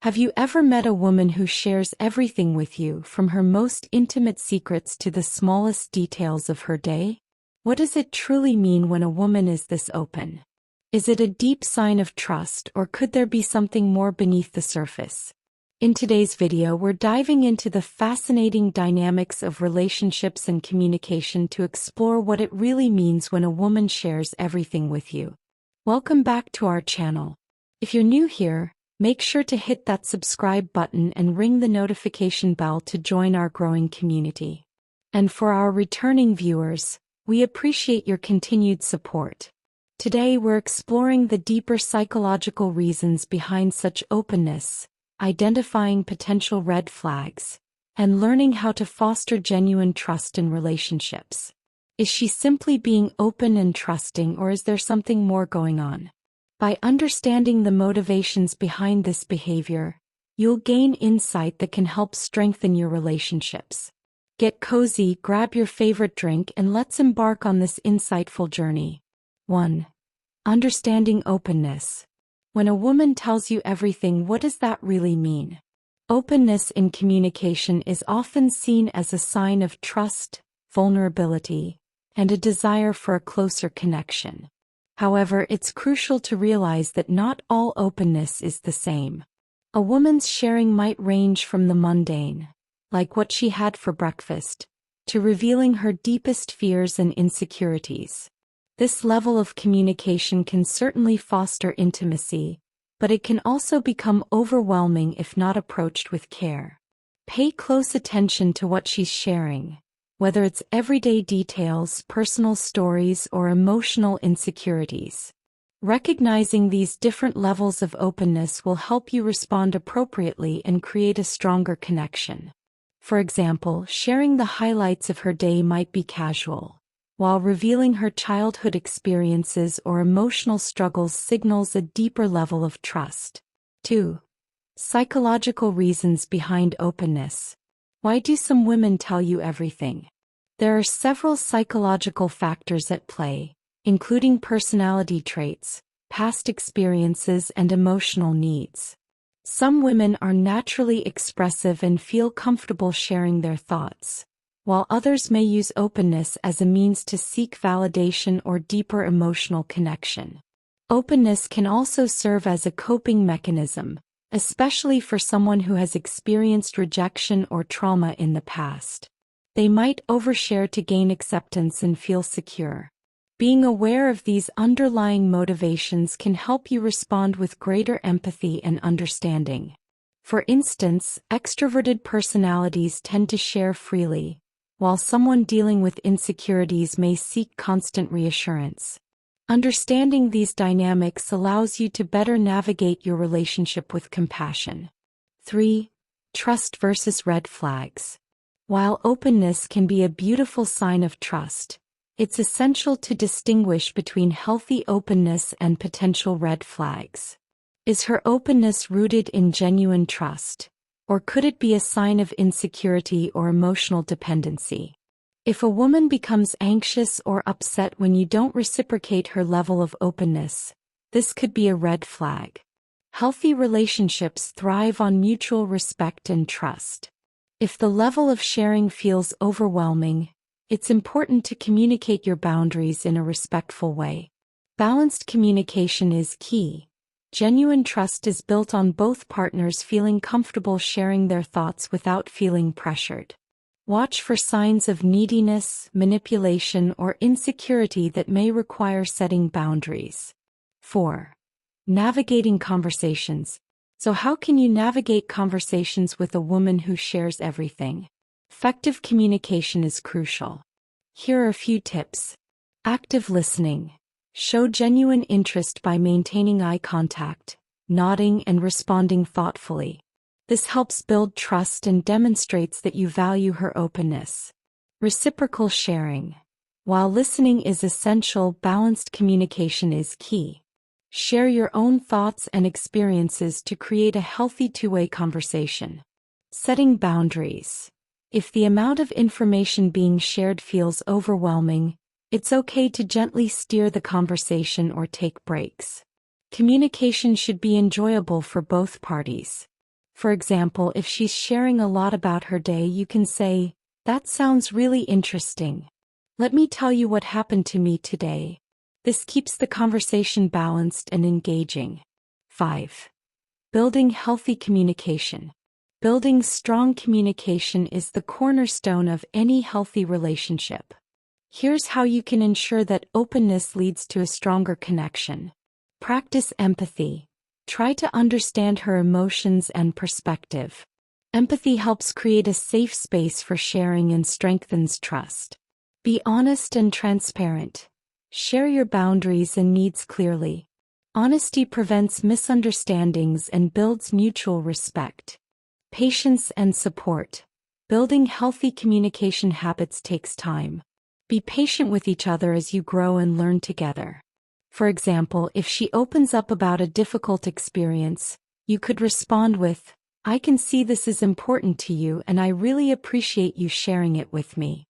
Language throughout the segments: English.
Have you ever met a woman who shares everything with you, from her most intimate secrets to the smallest details of her day? What does it truly mean when a woman is this open? Is it a deep sign of trust, or could there be something more beneath the surface? In today's video, we're diving into the fascinating dynamics of relationships and communication to explore what it really means when a woman shares everything with you. Welcome back to our channel. If you're new here, make sure to hit that subscribe button and ring the notification bell to join our growing community. And for our returning viewers, we appreciate your continued support. Today we're exploring the deeper psychological reasons behind such openness, identifying potential red flags, and learning how to foster genuine trust in relationships. Is she simply being open and trusting, or is there something more going on? By understanding the motivations behind this behavior, you'll gain insight that can help strengthen your relationships. Get cozy, grab your favorite drink, and let's embark on this insightful journey. 1. Understanding openness. When a woman tells you everything, what does that really mean? Openness in communication is often seen as a sign of trust, vulnerability, and a desire for a closer connection. However, it's crucial to realize that not all openness is the same. A woman's sharing might range from the mundane, like what she had for breakfast, to revealing her deepest fears and insecurities. This level of communication can certainly foster intimacy, but it can also become overwhelming if not approached with care. Pay close attention to what she's sharing, whether it's everyday details, personal stories, or emotional insecurities. Recognizing these different levels of openness will help you respond appropriately and create a stronger connection. For example, sharing the highlights of her day might be casual, while revealing her childhood experiences or emotional struggles signals a deeper level of trust. 2. Psychological reasons behind openness. Why do some women tell you everything? There are several psychological factors at play, including personality traits, past experiences, and emotional needs. Some women are naturally expressive and feel comfortable sharing their thoughts, while others may use openness as a means to seek validation or deeper emotional connection. Openness can also serve as a coping mechanism, especially for someone who has experienced rejection or trauma in the past. They might overshare to gain acceptance and feel secure. Being aware of these underlying motivations can help you respond with greater empathy and understanding. For instance, extroverted personalities tend to share freely, while someone dealing with insecurities may seek constant reassurance. Understanding these dynamics allows you to better navigate your relationship with compassion. 3. Trust versus red flags. While openness can be a beautiful sign of trust, it's essential to distinguish between healthy openness and potential red flags. Is her openness rooted in genuine trust, or could it be a sign of insecurity or emotional dependency? If a woman becomes anxious or upset when you don't reciprocate her level of openness, this could be a red flag. Healthy relationships thrive on mutual respect and trust. If the level of sharing feels overwhelming, it's important to communicate your boundaries in a respectful way. Balanced communication is key. Genuine trust is built on both partners feeling comfortable sharing their thoughts without feeling pressured. Watch for signs of neediness, manipulation, or insecurity that may require setting boundaries. 4. Navigating conversations. So how can you navigate conversations with a woman who shares everything? Effective communication is crucial. Here are a few tips. Active listening. Show genuine interest by maintaining eye contact, nodding, and responding thoughtfully. This helps build trust and demonstrates that you value her openness. Reciprocal sharing. While listening is essential, balanced communication is key. Share your own thoughts and experiences to create a healthy two-way conversation. Setting boundaries. If the amount of information being shared feels overwhelming, it's okay to gently steer the conversation or take breaks. Communication should be enjoyable for both parties. For example, if she's sharing a lot about her day, you can say, "That sounds really interesting. Let me tell you what happened to me today." This keeps the conversation balanced and engaging. 5. Building healthy communication. Building strong communication is the cornerstone of any healthy relationship. Here's how you can ensure that openness leads to a stronger connection. Practice empathy. Try to understand her emotions and perspective. Empathy helps create a safe space for sharing and strengthens trust. Be honest and transparent. Share your boundaries and needs clearly. Honesty prevents misunderstandings and builds mutual respect. Patience and support. Building healthy communication habits takes time. Be patient with each other as you grow and learn together. For example, if she opens up about a difficult experience, you could respond with, "I can see this is important to you and I really appreciate you sharing it with me.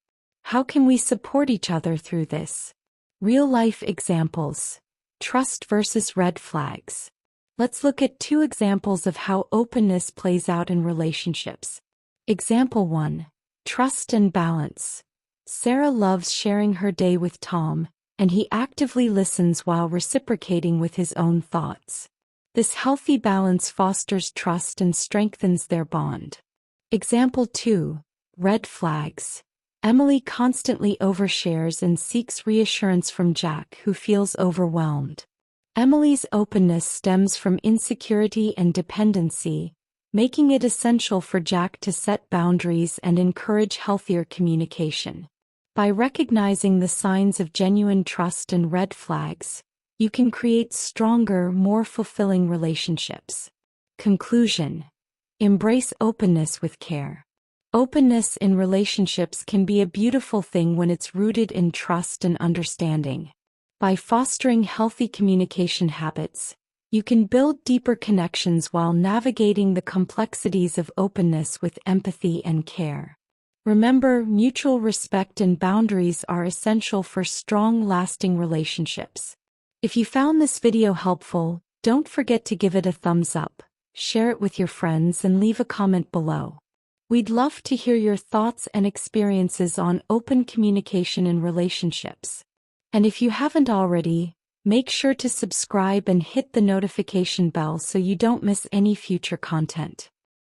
How can we support each other through this?" Real-life examples. Trust versus red flags. Let's look at 2 examples of how openness plays out in relationships. Example 1. Trust and balance. Sarah loves sharing her day with Tom, and he actively listens while reciprocating with his own thoughts. This healthy balance fosters trust and strengthens their bond. Example 2. Red flags. Emily constantly overshares and seeks reassurance from Jack, who feels overwhelmed. Emily's openness stems from insecurity and dependency, making it essential for Jack to set boundaries and encourage healthier communication. By recognizing the signs of genuine trust and red flags, you can create stronger, more fulfilling relationships. Conclusion. Embrace openness with care. Openness in relationships can be a beautiful thing when it's rooted in trust and understanding. By fostering healthy communication habits, you can build deeper connections while navigating the complexities of openness with empathy and care. Remember, mutual respect and boundaries are essential for strong, lasting relationships. If you found this video helpful, don't forget to give it a thumbs up, share it with your friends, and leave a comment below. We'd love to hear your thoughts and experiences on open communication in relationships. And if you haven't already, make sure to subscribe and hit the notification bell so you don't miss any future content.